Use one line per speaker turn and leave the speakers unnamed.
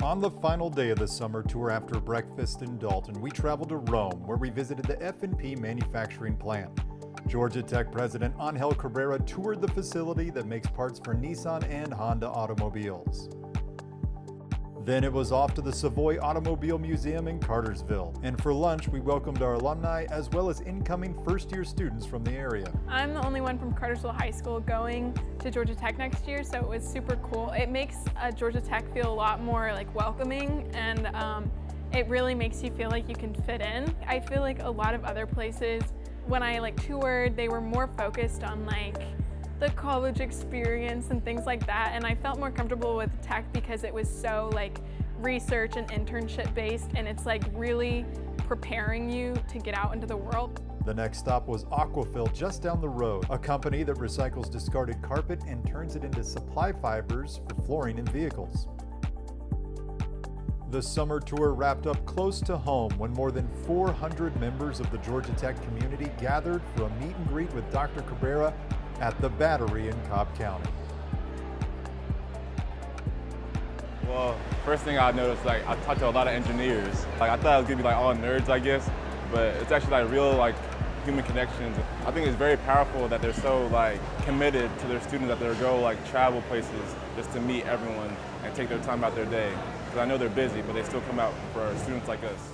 On the final day of the summer tour after breakfast in Dalton, we traveled to Rome, where we visited the F&P manufacturing plant. Georgia Tech President Angel Cabrera toured the facility that makes parts for Nissan and Honda automobiles. Then it was off to the Savoy Automobile Museum in Cartersville. And for lunch, we welcomed our alumni as well as incoming first-year students from the area.
I'm the only one from Cartersville High School going to Georgia Tech next year, so it was super cool. It makes Georgia Tech feel a lot more like welcoming, and it really makes you feel like you can fit in. I feel like a lot of other places, when I toured, they were more focused on the college experience and things like that, and I felt more comfortable with Tech because it was so research and internship based, and it's really preparing you to get out into the world.
The next stop was Aquafill just down the road, a company that recycles discarded carpet and turns it into supply fibers for flooring in vehicles. The summer tour wrapped up close to home when more than 400 members of the Georgia Tech community gathered for a meet and greet with Dr. Cabrera at the Battery in Cobb County.
Well, first thing I noticed, I talked to a lot of engineers. I thought it was gonna be all nerds, I guess, but it's actually real human connections. I think it's very powerful that they're so committed to their students that they'll go travel places just to meet everyone and take their time out their day. Because I know they're busy, but they still come out for students like us.